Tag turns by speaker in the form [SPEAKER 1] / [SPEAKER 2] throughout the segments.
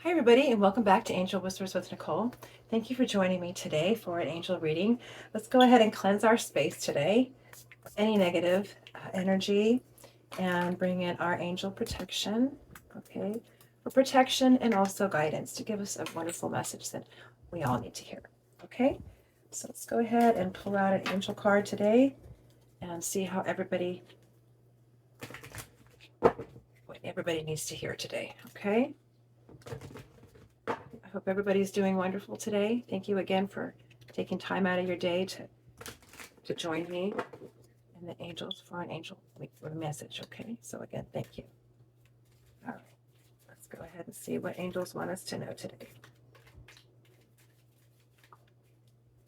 [SPEAKER 1] Hi, everybody, and welcome back to Angel Whispers with Nicole. Thank you for joining me today for an angel reading. Let's go ahead and cleanse our space today, any negative energy, and bring in our angel protection, okay, for protection and also guidance to give us a wonderful message that we all need to hear, okay? So let's go ahead and pull out an angel card today and see how what everybody needs to hear today, okay? I hope everybody's doing wonderful today. Thank you again for taking time out of your day to join me and the angels for a message. Okay, so again, thank you. All right, let's go ahead and see what angels want us to know today.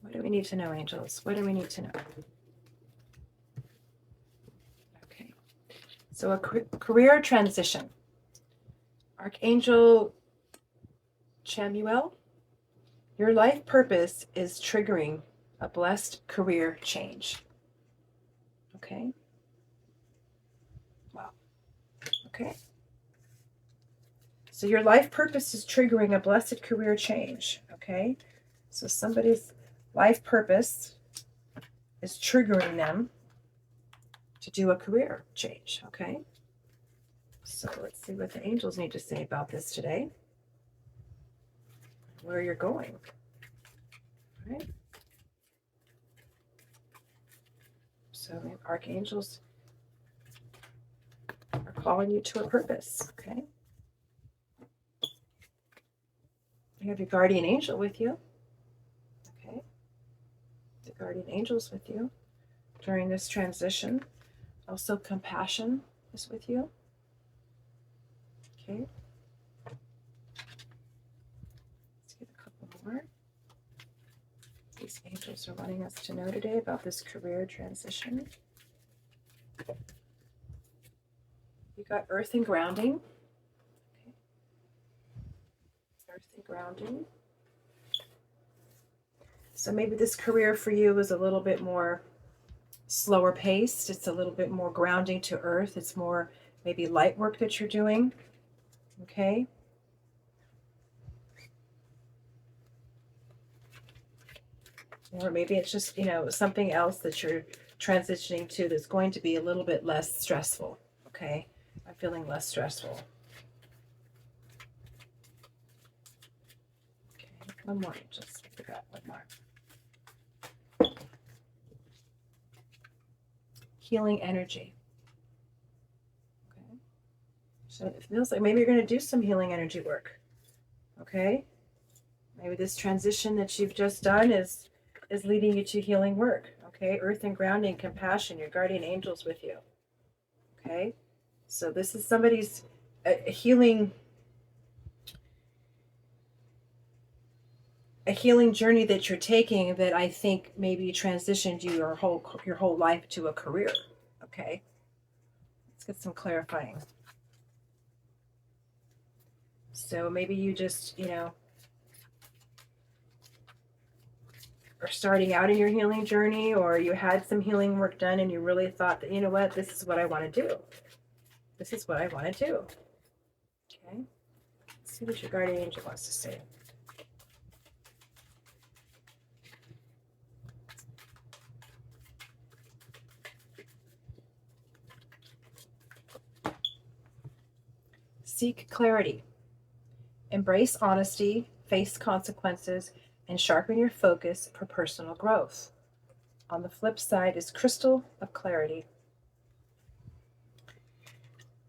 [SPEAKER 1] What do we need to know, angels? What do we need to know? Okay, so a career transition. Archangel Chamuel, your life purpose is triggering a blessed career change. Okay. Wow. Okay. So your life purpose is triggering a blessed career change. Okay. So somebody's life purpose is triggering them to do a career change. Okay. So let's see what the angels need to say about this today. Where you're going. All right. So archangels are calling you to a purpose. Okay. You have your guardian angel with you. Okay. The guardian angels with you during this transition. Also, compassion is with you. Okay. Let's get a couple more. These angels are wanting us to know today about this career transition. You got earth and grounding. Okay. Earth and grounding. So maybe this career for you is a little bit more slower paced. It's a little bit more grounding to earth. It's more maybe light work that you're doing. Okay. Or maybe it's just, something else that you're transitioning to that's going to be a little bit less stressful. Okay. I'm feeling less stressful. Okay. One more. Just forgot one more. Healing energy. Okay. So it feels like maybe you're going to do some healing energy work. Okay. Maybe this transition that you've just done is leading you to healing work. Okay. Earth and grounding, compassion, your guardian angels with you. Okay. So this is somebody's healing journey that you're taking that I think maybe transitioned you your whole life to a career. Okay. Let's get some clarifying. So maybe you just, are starting out in your healing journey, or you had some healing work done and you really thought that, you know what, this is what I want to do. This is what I want to do. Okay. Let's see what your guardian angel wants to say. Seek clarity. Embrace honesty, face consequences, and sharpen your focus for personal growth. On the flip side is crystal of clarity.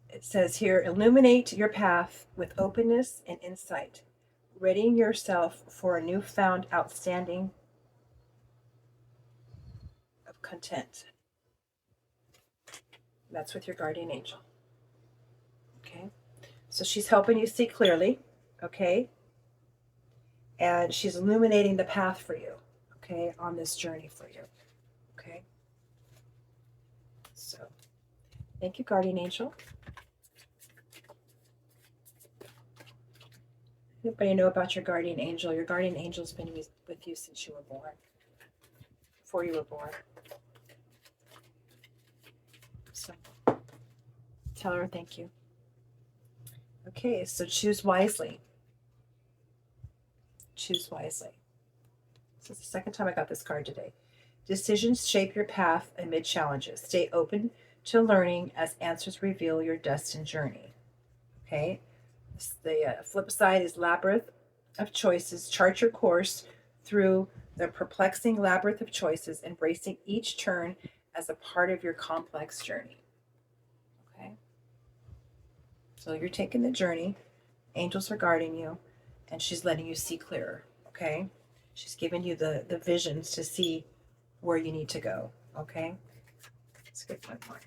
[SPEAKER 1] It says here, illuminate your path with openness and insight, readying yourself for a newfound outstanding of content. That's with your guardian angel. Okay. So she's helping you see clearly. Okay. And she's illuminating the path for you. Okay. On this journey for you. Okay. So thank you, guardian angel. Anybody know about your guardian angel? Your guardian angel's been with you since you were born. Before you were born. So tell her thank you. Okay, so choose wisely. Choose wisely. This is the second time I got this card today. Decisions shape your path amid challenges. Stay open to learning as answers reveal your destined journey. Okay. The flip side is labyrinth of choices. Chart your course through the perplexing labyrinth of choices, embracing each turn as a part of your complex journey. Okay. So you're taking the journey. Angels are guarding you, and she's letting you see clearer. Okay. She's giving you the visions to see where you need to go. Okay. Let's get one more.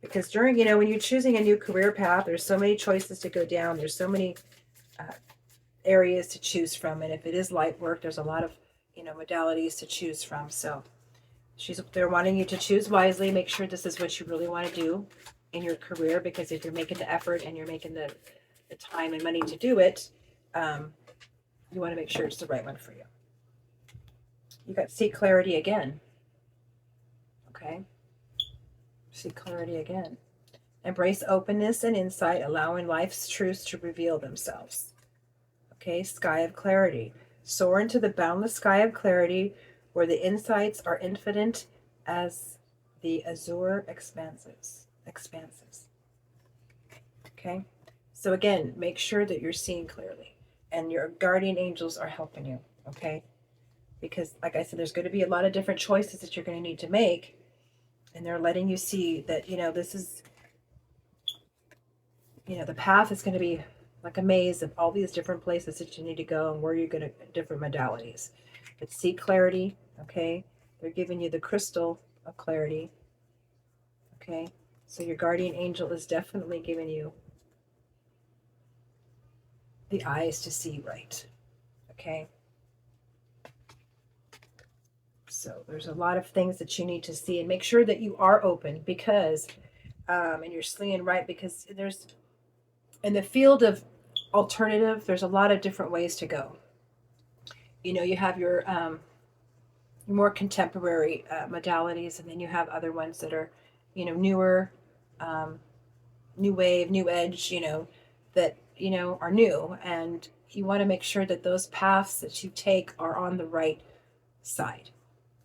[SPEAKER 1] Because during, when you're choosing a new career path, there's so many choices to go down. There's so many areas to choose from. And if it is light work, there's a lot of, modalities to choose from. So they're wanting you to choose wisely. Make sure this is what you really want to do in your career, because if you're making the effort and you're making the time and money to do it, you want to make sure it's the right one for you. You got seek clarity again. Okay. See clarity again. Embrace openness and insight, allowing life's truths to reveal themselves. Okay, sky of clarity. Soar into the boundless sky of clarity where the insights are infinite as the azure expanses. Okay, so again, make sure that you're seeing clearly and your guardian angels are helping you. Okay, because like I said, there's going to be a lot of different choices that you're going to need to make. And they're letting you see that, this is, the path is going to be like a maze of all these different places that you need to go and where you're going to, different modalities. But seek clarity, okay? They're giving you the crystal of clarity, okay? So your guardian angel is definitely giving you the eyes to see right, okay? So there's a lot of things that you need to see, and make sure that you are open, because and you're slinging right, because there's, in the field of alternative, there's a lot of different ways to go. You have your more contemporary modalities, and then you have other ones that are, newer, new wave, new edge, that, are new. And you want to make sure that those paths that you take are on the right side.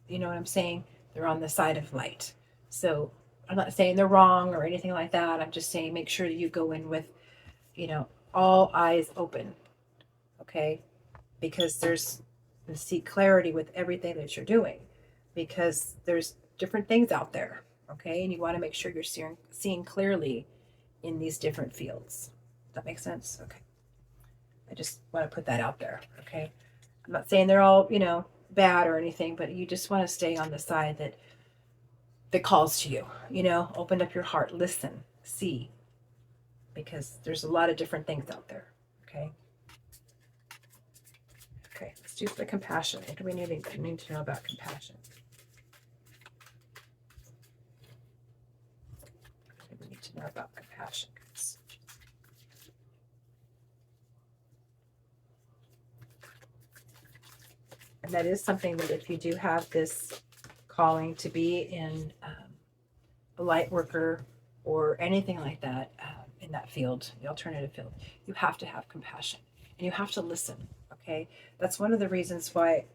[SPEAKER 1] You know what I'm saying? They're on the side of light. So I'm not saying they're wrong or anything like that. I'm just saying make sure that you go in with, all eyes open. Okay? Because there's seek clarity with everything that you're doing. Because there's different things out there. Okay? And you want to make sure you're seeing clearly in these different fields. Does that make sense? Okay. I just want to put that out there. Okay? I'm not saying they're all, bad or anything, but you just want to stay on the side that calls to you. Open up your heart, listen, see, because there's a lot of different things out there. Okay, let's do the compassion. What do we need to know about compassion? What do we need to know about compassion, guys? And that is something that if you do have this calling to be in a light worker or anything like that, in that field, the alternative field, you have to have compassion and you have to listen. Okay, that's one of the reasons why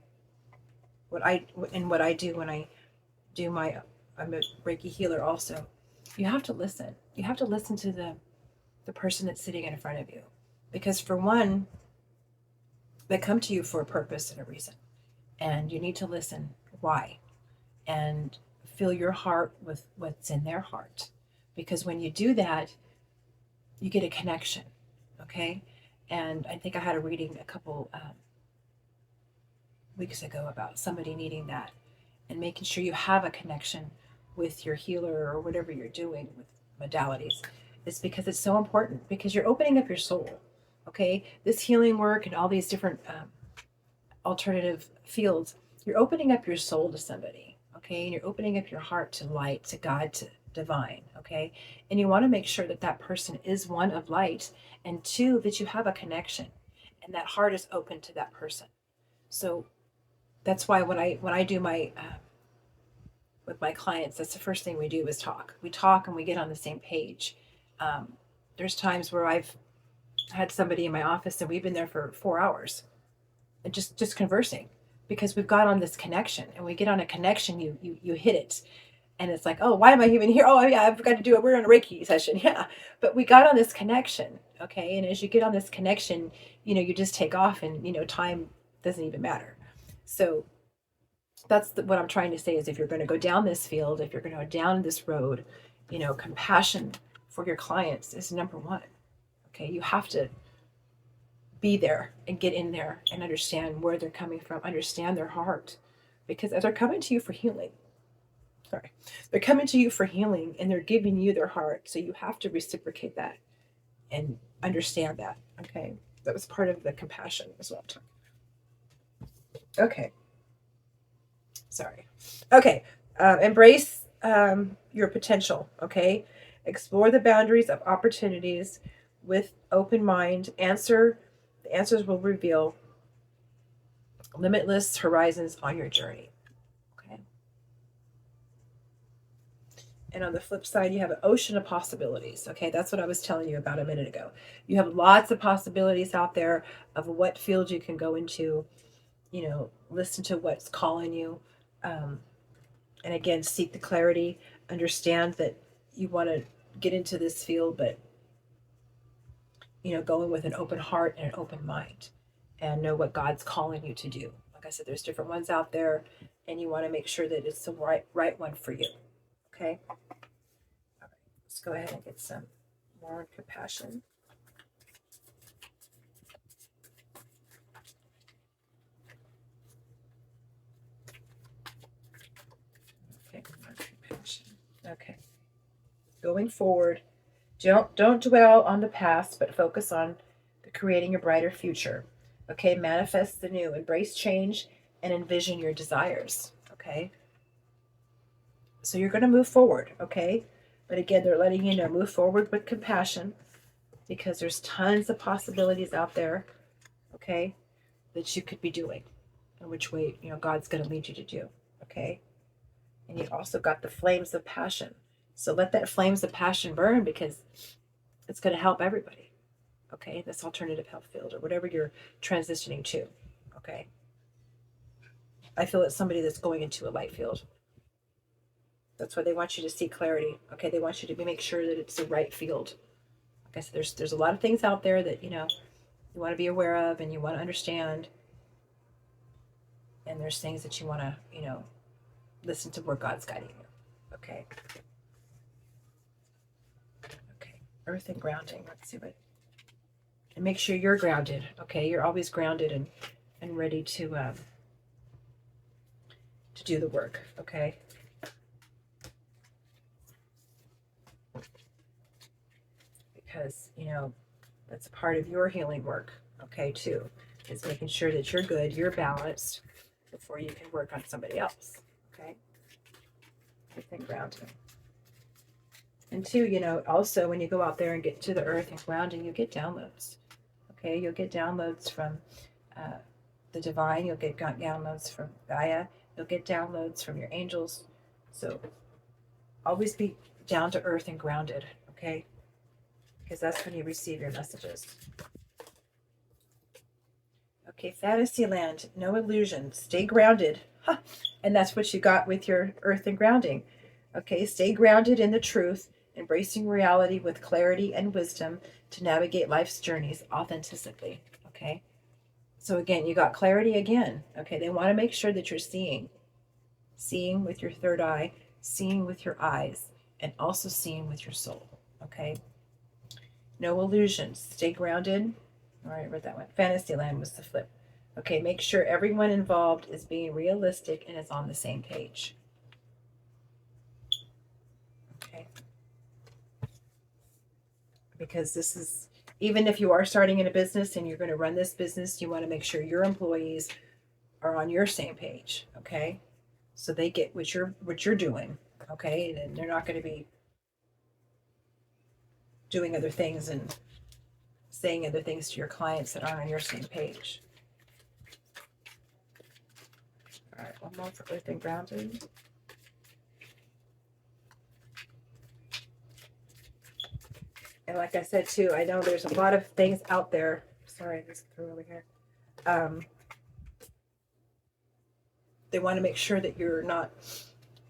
[SPEAKER 1] what I do when I do I'm a Reiki healer also. You have to listen. You have to listen to the person that's sitting in front of you, because for one, they come to you for a purpose and a reason. And you need to listen why, and fill your heart with what's in their heart. Because when you do that, you get a connection, okay? And I think I had a reading a couple weeks ago about somebody needing that, and making sure you have a connection with your healer or whatever you're doing with modalities. It's because it's so important, because you're opening up your soul, okay? This healing work and all these different alternative fields, you're opening up your soul to somebody, okay? And you're opening up your heart to light, to God, to divine, okay? And you want to make sure that that person is one of light, and two, that you have a connection and that heart is open to that person. So that's why when I do my with my clients, that's the first thing we do is talk. We talk and we get on the same page. There's times where I've had somebody in my office and we've been there for 4 hours just conversing, because we've got on this connection, and we get on a connection, you hit it, and it's like, oh, why am I even here? Oh yeah, I've got to do it. We're in a Reiki session. Yeah. But we got on this connection. Okay. And as you get on this connection, you just take off, and, time doesn't even matter. So that's what I'm trying to say is, if you're going to go down this field, if you're going to go down this road, compassion for your clients is number one. Okay. You have to be there and get in there and understand where they're coming from, understand their heart, because as they're coming to you for healing, sorry, they're coming to you for healing, and they're giving you their heart. So you have to reciprocate that and understand that. Okay. That was part of the compassion as well. Okay. Sorry. Okay. Embrace your potential. Okay. Explore the boundaries of opportunities with open mind. The answers will reveal limitless horizons on your journey. Okay. And on the flip side, you have an ocean of possibilities. Okay. That's what I was telling you about a minute ago. You have lots of possibilities out there of what field you can go into. Listen to what's calling you. And again, seek the clarity, understand that you want to get into this field, but, go in with an open heart and an open mind, and know what God's calling you to do. Like I said, there's different ones out there, and you want to make sure that it's the right one for you. Okay. All right. Let's go ahead and get some more compassion. Okay. More compassion. Okay. Going forward, don't dwell on the past, but focus on creating a brighter future. Okay, manifest the new, embrace change, and envision your desires. Okay, so you're going to move forward. Okay, but again, they're letting you know, move forward with compassion, because there's tons of possibilities out there. Okay, that you could be doing, and which way God's going to lead you to do. Okay, and you've also got the flames of passion. So let that flames of passion burn, because it's going to help everybody. Okay, this alternative health field, or whatever you're transitioning to. Okay, I feel it's somebody that's going into a light field. That's why they want you to see clarity. Okay, they want you to make sure that it's the right field. Like I said, there's a lot of things out there that you want to be aware of, and you want to understand, and there's things that you want to listen to where God's guiding you. Okay. Okay, earth and grounding. Let's see what. And make sure you're grounded. Okay, you're always grounded and ready to do the work. Okay. Because that's a part of your healing work. Okay, too, is making sure that you're good, you're balanced, before you can work on somebody else. Okay. Everything grounding. And two, also when you go out there and get to the earth and grounding, you get downloads. Okay, you'll get downloads from the divine. You'll get downloads from Gaia. You'll get downloads from your angels. So always be down to earth and grounded. Okay, because that's when you receive your messages. Okay, Fantasyland, no illusions. Stay grounded. Huh. And that's what you got with your earth and grounding. Okay, stay grounded in the truth, embracing reality with clarity and wisdom to navigate life's journeys authentically. Okay, so again, you got clarity again. Okay, they want to make sure that you're seeing with your third eye, seeing with your eyes, and also seeing with your soul. Okay, no illusions. Stay grounded. All right, I read that one. Fantasyland was the flip. Okay, make sure everyone involved is being realistic and is on the same page. Okay. Because this is, even if you are starting in a business and you're going to run this business, you want to make sure your employees are on your same page. Okay, so they get what you're doing. Okay, and they're not going to be doing other things and saying other things to your clients that aren't on your same page. All right, one more for earth and grounding. And like I said too, I know there's a lot of things out there. Sorry, I just threw over here. They want to make sure that you're not,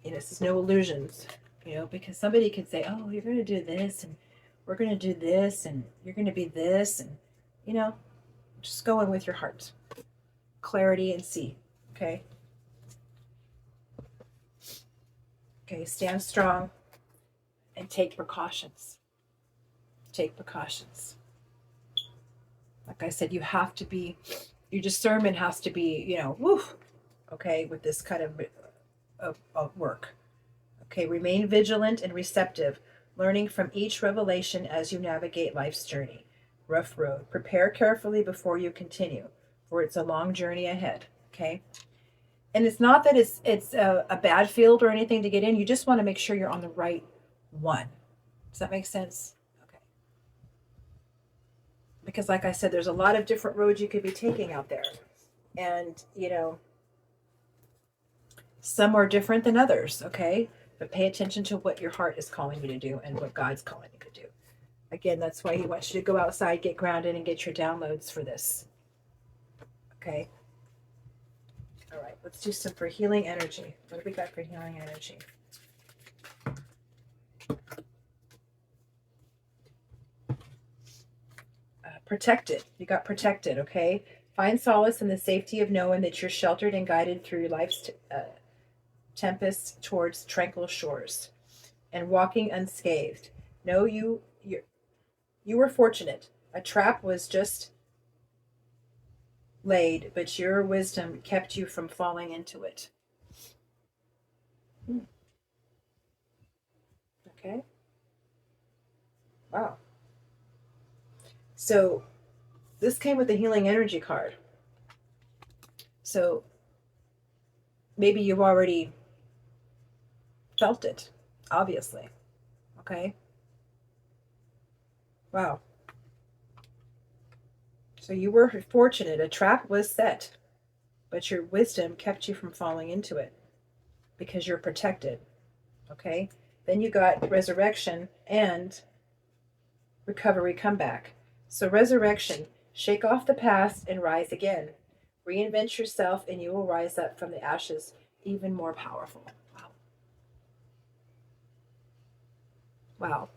[SPEAKER 1] this is no illusions, because somebody could say, oh, you're going to do this and we're going to do this and you're going to be this. And, you know, just go in with your heart, clarity, and see. Okay. Okay. Stand strong and take precautions. Take precautions. Like I said, you have to be, your discernment has to be, woo, okay, with this kind of work. Okay, remain vigilant and receptive, learning from each revelation as you navigate life's journey. Rough road. Prepare carefully before you continue, for it's a long journey ahead. Okay, and it's not that it's a bad field or anything to get in. You just want to make sure you're on the right one. Does that make sense? Okay. Because like I said, there's a lot of different roads you could be taking out there. And, some are different than others, okay? But pay attention to what your heart is calling you to do and what God's calling you to do. Again, that's why He wants you to go outside, get grounded, and get your downloads for this. Okay? All right, let's do some for healing energy. What do we got for healing energy? Protected. You got protected, okay? Find solace in the safety of knowing that you're sheltered and guided through life's tempests towards tranquil shores and walking unscathed. No, you were fortunate. A trap was just laid, but your wisdom kept you from falling into it. Okay. Wow. So this came with the healing energy card. So maybe you've already felt it, obviously. Okay. Wow. So you were fortunate. A trap was set, but your wisdom kept you from falling into it because you're protected. Okay. Then you got resurrection and recovery comeback. So resurrection, shake off the past and rise again. Reinvent yourself and you will rise up from the ashes even more powerful. Wow. Wow.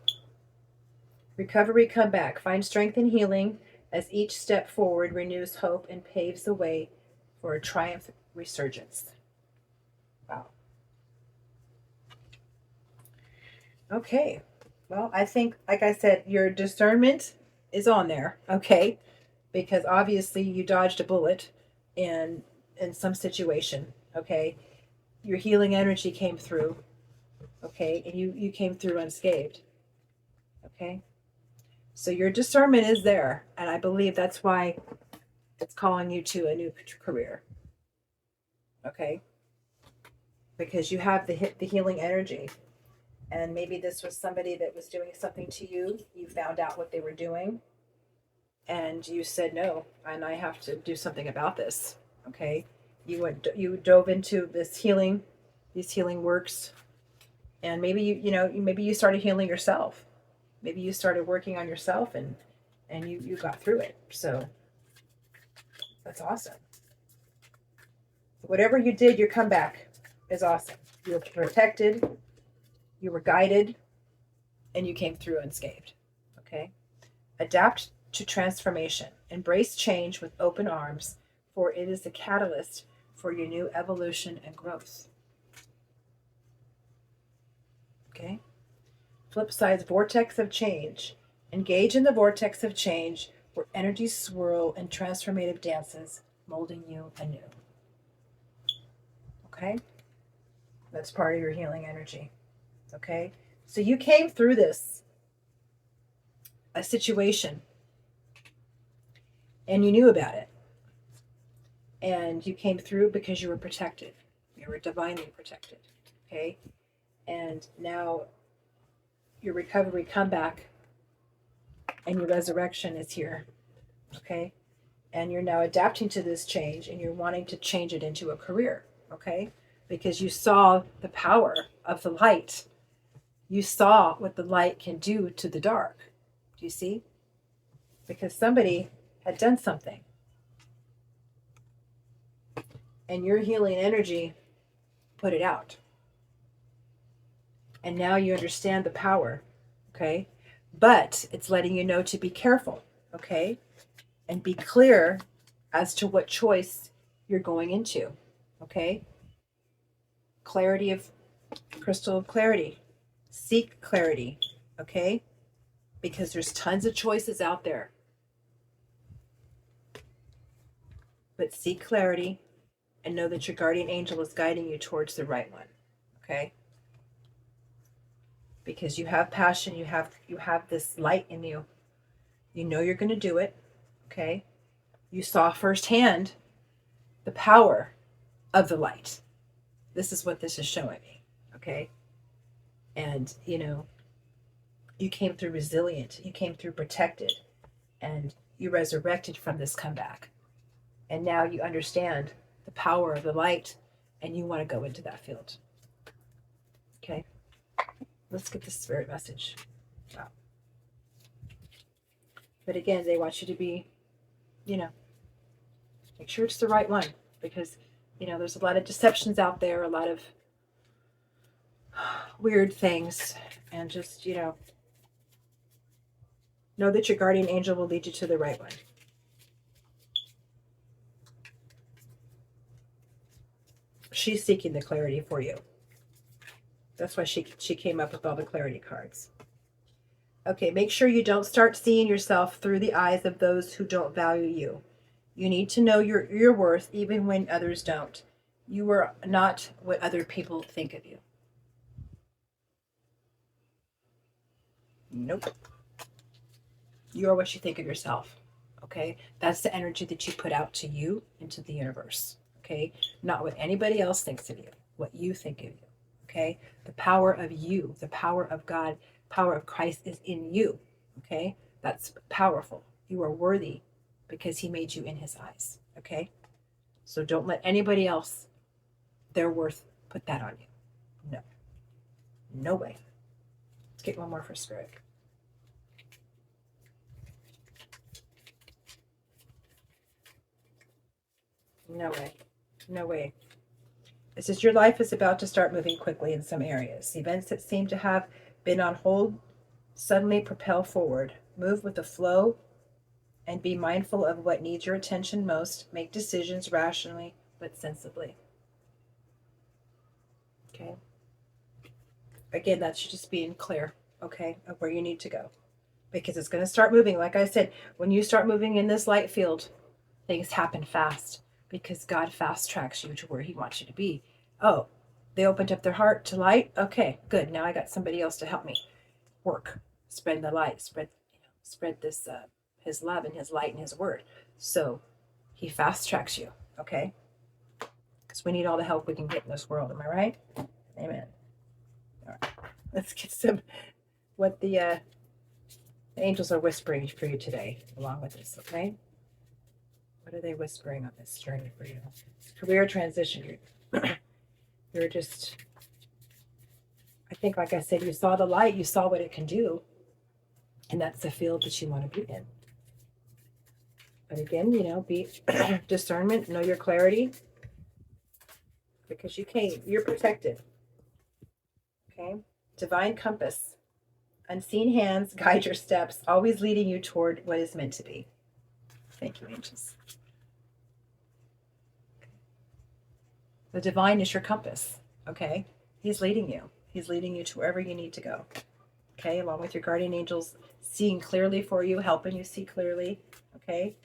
[SPEAKER 1] Recovery comeback. Find strength and healing as each step forward renews hope and paves the way for a triumphant resurgence. Wow. Okay. Well, I think, like I said, your discernment is on there, okay? Because obviously you dodged a bullet in some situation, okay? Your healing energy came through, okay? And you came through unscathed, okay? So your discernment is there, and I believe that's why it's calling you to a new career, okay? Because you have the healing energy. And maybe this was somebody that was doing something to you. You found out what they were doing. And you said, no, and I have to do something about this. Okay. You dove into these healing works. And maybe maybe you started healing yourself. Maybe you started working on yourself and you got through it. So that's awesome. Whatever you did, your comeback is awesome. You were protected. You were guided and you came through unscathed. Okay. Adapt to transformation. Embrace change with open arms, for it is the catalyst for your new evolution and growth. Okay. Flip side's vortex of change. Engage in the vortex of change where energies swirl in transformative dances, molding you anew. Okay. That's part of your healing energy. Okay, so you came through a situation, and you knew about it, and you came through because you were protected. You were divinely protected. Okay, and now your recovery comeback and your resurrection is here. Okay, and you're now adapting to this change, and you're wanting to change it into a career. Okay, because you saw the power of the light. You saw what the light can do to the dark. Do you see? Because somebody had done something. and your healing energy put it out. And now you understand the power, okay? But it's letting you know to be careful, okay? And be clear as to what choice you're going into, okay? Clarity of crystal of clarity. Seek clarity, okay? Because there's tons of choices out there. But seek clarity and know that your guardian angel is guiding you towards the right one, okay? Because you have passion, you have this light in you. You know you're going to do it, okay? You saw firsthand the power of the light. This is what this is showing me, okay? And, you came through resilient, you came through protected, and you resurrected from this comeback. And now you understand the power of the light, and you want to go into that field. Okay? Let's get the spirit message. Wow. But again, they want you to be, make sure it's the right one, because, there's a lot of deceptions out there, a lot of weird things, and just, know that your guardian angel will lead you to the right one. She's seeking the clarity for you. That's why she came up with all the clarity cards. Okay, make sure you don't start seeing yourself through the eyes of those who don't value you. You need to know your worth even when others don't. You are not what other people think of you. Nope. You are what you think of yourself. Okay? That's the energy that you put out to you into the universe. Okay? Not what anybody else thinks of you, what you think of you. Okay? The power of you, the power of God, power of Christ is in you. Okay? That's powerful. You are worthy because he made you in his eyes. Okay? So don't let anybody else, their worth, put that on you. No. No way. Let's get one more for spirit. No way. No way. It says your life is about to start moving quickly in some areas. Events that seem to have been on hold suddenly propel forward. Move with the flow and be mindful of what needs your attention most. Make decisions rationally but sensibly. Okay. Again, that's just being clear, okay, of where you need to go. Because it's going to start moving. Like I said, when you start moving in this light field, things happen fast because God fast tracks you to where he wants you to be. Oh, they opened up their heart to light. Okay, good. Now I got somebody else to help me work, spread the light, spread this, his love and his light and his word. So he fast tracks you. Okay. Because we need all the help we can get in this world. Am I right? Amen. All right. Let's get some, what the angels are whispering for you today, along with this. Okay. What are they whispering on this journey for you? Career transition. You're just, I think, like I said, you saw the light, you saw what it can do, and that's the field that you want to be in. But again, be discernment, know your clarity, because you're protected. Okay? Divine compass. Unseen hands guide your steps, always leading you toward what is meant to be. Thank you, angels. The divine is your compass, okay? He's leading you. He's leading you to wherever you need to go, okay? Along with your guardian angels seeing clearly for you, helping you see clearly, okay?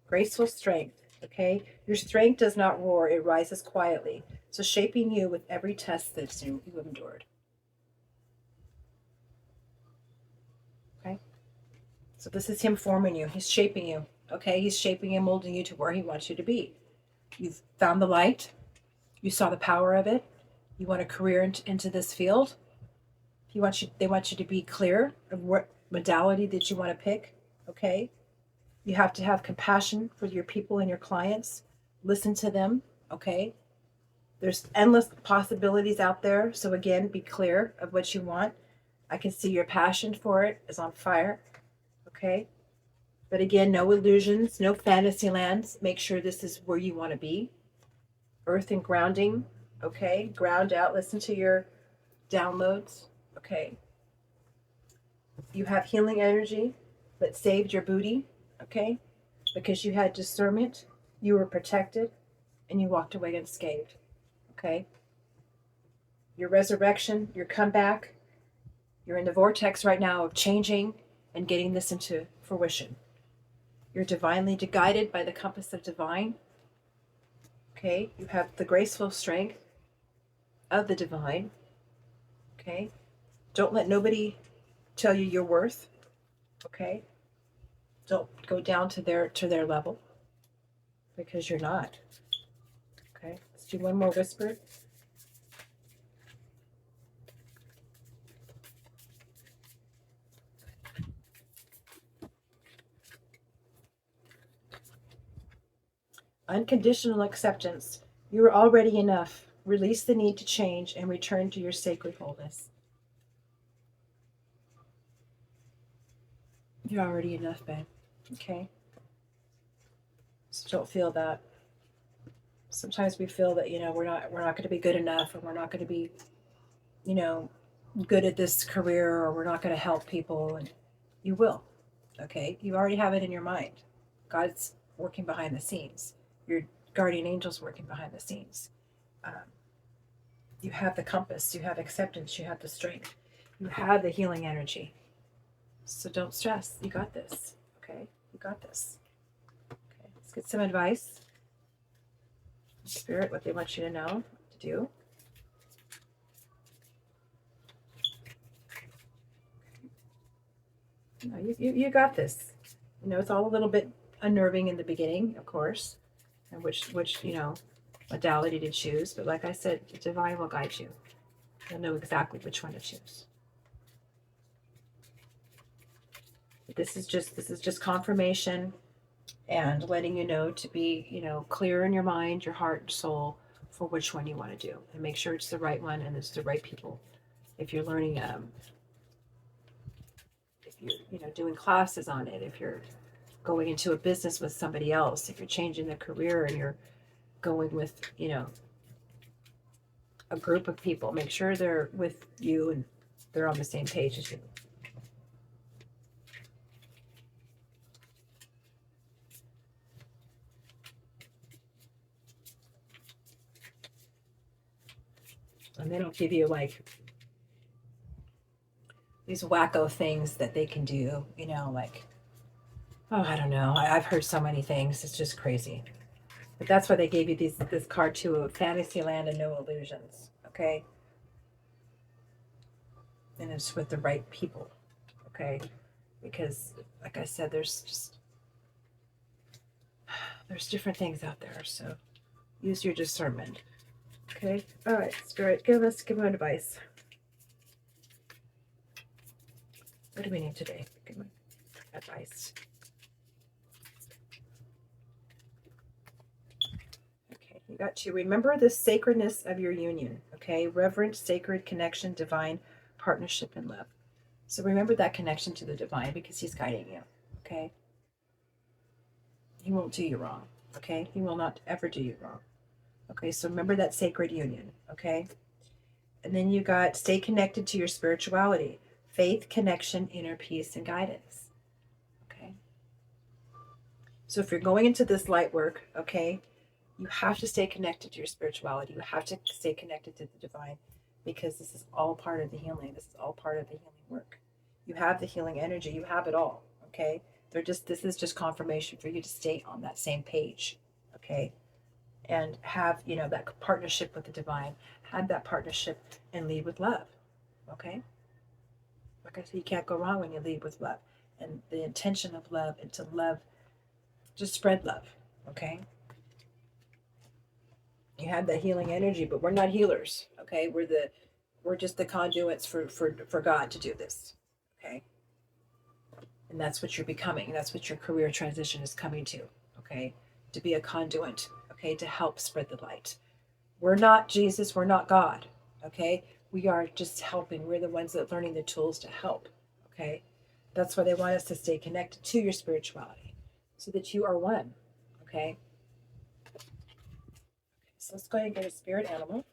[SPEAKER 1] Graceful strength, okay? Your strength does not roar, it rises quietly. So shaping you with every test that you have endured. Okay? So this is him forming you. He's shaping you, okay? He's shaping and molding you to where he wants you to be. You've found the light. You saw the power of it. You want a career into this field. They want you to be clear of what modality that you want to pick, okay? You have to have compassion for your people and your clients. Listen to them, okay? There's endless possibilities out there. So again, be clear of what you want. I can see your passion for it is on fire, Okay. But again, no illusions, no fantasy lands. Make sure this is where you want to be. Earth and grounding. Okay. Ground out. Listen to your downloads. Okay. You have healing energy that saved your booty. Okay. Because you had discernment, you were protected, and you walked away unscathed. Okay. Your resurrection, your comeback, you're in the vortex right now of changing and getting this into fruition. You're divinely guided by the compass of divine. Okay. You have the graceful strength of the divine. Okay. Don't let nobody tell you your worth. Okay. Don't go down to their level, because you're not. Okay. Let's do one more whisper. Unconditional acceptance. You are already enough. Release the need to change and return to your sacred wholeness. You're already enough, babe. Okay? So don't feel that. Sometimes we feel that, we're not going to be good enough, or we're not going to be, good at this career, or we're not going to help people, and you will. Okay? You already have it in your mind. God's working behind the scenes. Your guardian angel's working behind the scenes. You have the compass, you have acceptance, you have the strength, you have the healing energy. So don't stress. You got this. Okay? You got this. Okay. Let's get some advice. Spirit, what they want you to know to do. No, you got this. It's all a little bit unnerving in the beginning, of course, and which modality to choose. But like I said, the divine will guide you. You'll know exactly which one to choose. This is just confirmation and letting you know to be, clear in your mind, your heart, and soul for which one you want to do, and make sure it's the right one and it's the right people. If you're learning, if you're, doing classes on it, if you're going into a business with somebody else, if you're changing the career and you're going with, a group of people, make sure they're with you and they're on the same page as you. And they don't give you like these wacko things that they can do, like, oh, I don't know. I've heard so many things. It's just crazy. But that's why they gave you this card too, of fantasy land and no illusions. Okay. And it's with the right people. Okay. Because like I said, there's different things out there. So use your discernment. Okay. All right, Spirit, give them advice. What do we need today? Give me advice. Okay, you got to remember the sacredness of your union. Okay, reverent, sacred connection, divine partnership, and love. So remember that connection to the divine, because he's guiding you. Okay. He won't do you wrong. Okay. He will not ever do you wrong. Okay. So remember that sacred union. Okay. And then you got stay connected to your spirituality, faith, connection, inner peace, and guidance. Okay. So if you're going into this light work, okay, you have to stay connected to your spirituality. You have to stay connected to the divine, because this is all part of the healing. This is all part of the healing work. You have the healing energy. You have it all. Okay. This is just confirmation for you to stay on that same page. Okay. And have, that partnership with the divine. Have that partnership and lead with love. Okay. Like I said, you can't go wrong when you lead with love. And the intention of love and to love, just spread love. Okay. You have that healing energy, but we're not healers. Okay. We're just the conduits for God to do this. Okay. And that's what you're becoming. That's what your career transition is coming to. Okay. To be a conduit. Okay. To help spread the light. We're not Jesus. We're not God. Okay. We are just helping. We're the ones that are learning the tools to help. Okay. That's why they want us to stay connected to your spirituality so that you are one. Okay. So let's go ahead and get a spirit animal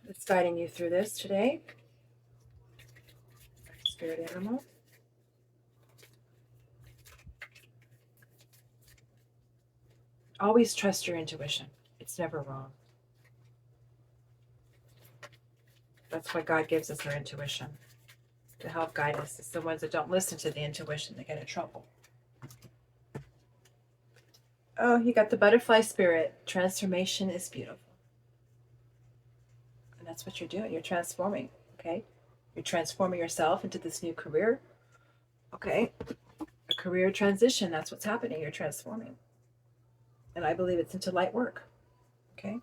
[SPEAKER 1] that's guiding you through this today. Spirit animal. Always trust your intuition. It's never wrong. That's why God gives us our intuition, to help guide us. It's the ones that don't listen to the intuition that get in trouble. Oh, you got the butterfly spirit. Transformation is beautiful. And that's what you're doing. You're transforming, okay? You're transforming yourself into this new career, okay? A career transition. That's what's happening. You're transforming. And I believe it's into light work, okay?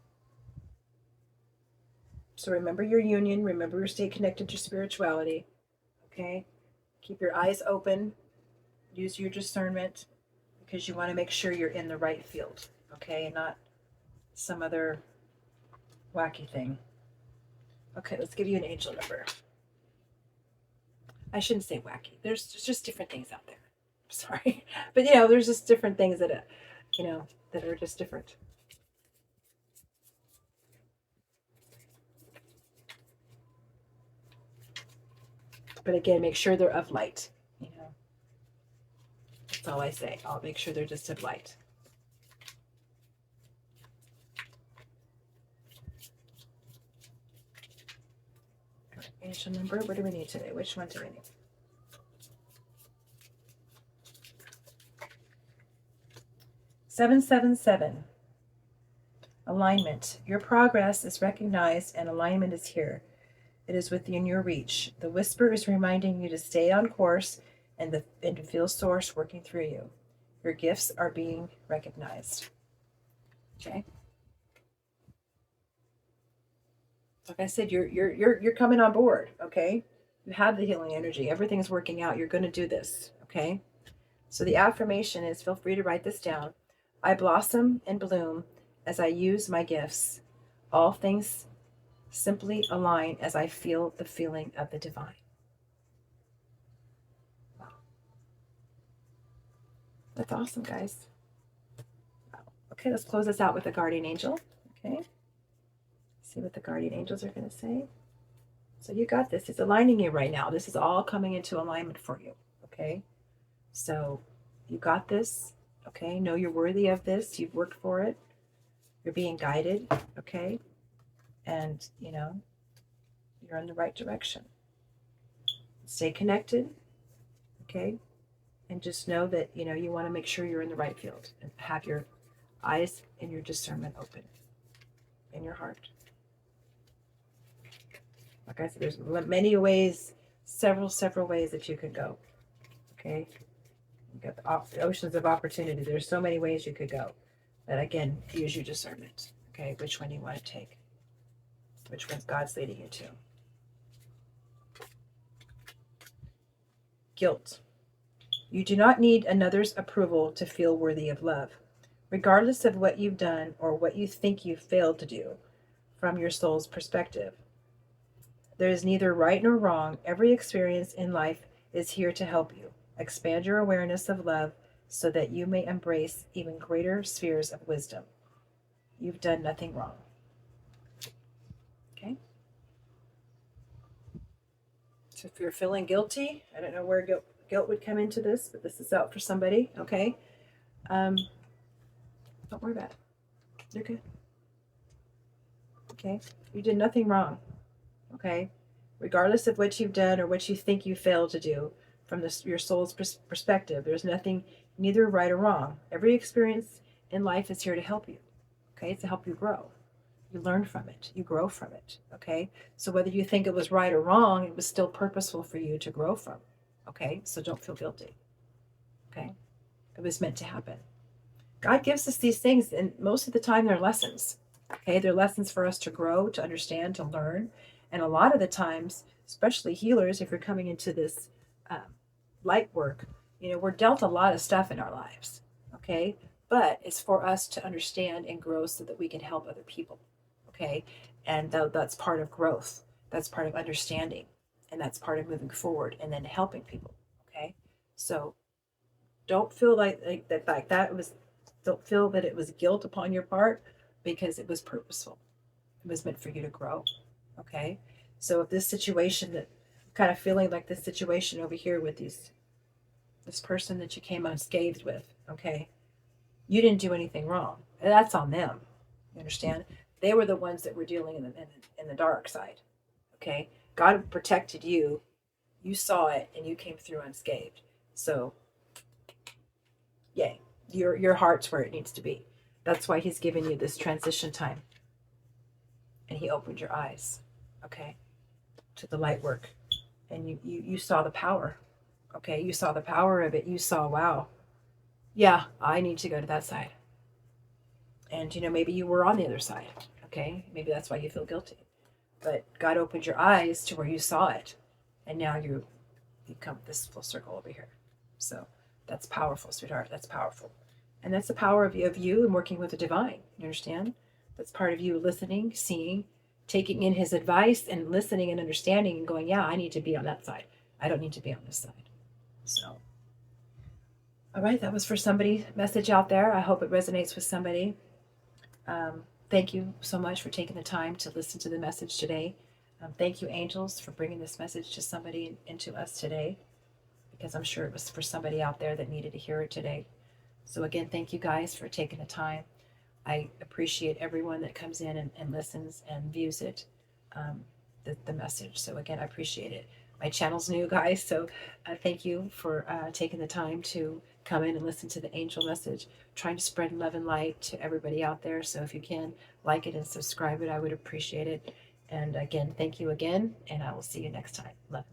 [SPEAKER 1] So remember your union. Remember, stay connected to spirituality, okay? Keep your eyes open. Use your discernment, because you want to make sure you're in the right field, okay? And not some other wacky thing. Okay, let's give you an angel number. I shouldn't say wacky. There's just different things out there. Sorry. But, there's just different things that, that are just different. But again, make sure they're of light, That's all I say. I'll make sure they're just of light. Angel number, what do we need today? Which one do we need? $777. Alignment. Your progress is recognized and alignment is here. It is within your reach. The whisper is reminding you to stay on course and to feel source working through you. Your gifts are being recognized. Okay. Like I said, you're coming on board, okay? You have the healing energy. Everything's working out. You're going to do this, okay? So the affirmation is, feel free to write this down. I blossom and bloom as I use my gifts. All things simply align as I feel the feeling of the divine. Wow. That's awesome, guys. Wow. Okay, let's close this out with a guardian angel. Okay. See what the guardian angels are going to say. So you got this. It's aligning you right now. This is all coming into alignment for you. Okay. So you got this. Okay. Know you're worthy of this. You've worked for it. You're being guided. Okay. And, you're in the right direction. Stay connected. Okay. And just know that, you want to make sure you're in the right field and have your eyes and your discernment open in your heart. Like I said, there's many ways, several ways that you can go. Okay. You got the oceans of opportunity. There's so many ways you could go. But again, use your discernment. Okay. Which one you want to take. Which one's God's leading you to. Guilt. You do not need another's approval to feel worthy of love, regardless of what you've done or what you think you've failed to do from your soul's perspective. There is neither right nor wrong. Every experience in life is here to help you expand your awareness of love so that you may embrace even greater spheres of wisdom. You've done nothing wrong. Okay? So if you're feeling guilty, I don't know where guilt would come into this, but this is out for somebody. Okay? Don't worry about it. You're good. Okay? You did nothing wrong. Okay? Regardless of what you've done or what you think you failed to do from your soul's perspective, there's nothing neither right or wrong. Every experience in life is here to help you. Okay? It's to help you grow. You learn from it. You grow from it. Okay? So whether you think it was right or wrong, it was still purposeful for you to grow from. Okay? So don't feel guilty. Okay? It was meant to happen. God gives us these things, and most of the time they're lessons. Okay? They're lessons for us to grow, to understand, to learn. And a lot of the times, especially healers, if you're coming into this light work, we're dealt a lot of stuff in our lives. Okay? But it's for us to understand and grow so that we can help other people. Okay? And that's part of growth. That's part of understanding And that's part of moving forward and then helping people. Okay. So don't feel like that was, don't feel that it was guilt upon your part, because it was purposeful. It was meant for you to grow. Okay. So if this situation that kind of feeling like this situation over here with this person that you came unscathed with, okay, you didn't do anything wrong. That's on them. You understand? They were the ones that were dealing in the dark side. Okay. God protected you. You saw it and you came through unscathed. So yay. Your heart's where it needs to be. That's why he's given you this transition time. And he opened your eyes, okay, to the light work. And you saw the power. Okay. You saw the power of it. You saw, wow, yeah, I need to go to that side. And maybe you were on the other side. Okay. Maybe that's why you feel guilty. But God opened your eyes to where you saw it. And now you come this full circle over here. So that's powerful, sweetheart. That's powerful. And that's the power of you and working with the divine. You understand? That's part of you listening, seeing, taking in his advice and listening and understanding and going, yeah, I need to be on that side. I don't need to be on this side. So, all right, that was for somebody. Message out there. I hope it resonates with somebody. Thank you so much for taking the time to listen to the message today. Thank you, angels, for bringing this message to somebody into us today, because I'm sure it was for somebody out there that needed to hear it today. So again, thank you guys for taking the time. I appreciate everyone that comes in and listens and views it, the message. So again, I appreciate it. My channel's new, guys, so thank you for taking the time to come in and listen to the angel message. Trying to spread love and light to everybody out there. So if you can, like it and subscribe it, I would appreciate it. And again, thank you again, and I will see you next time. Love.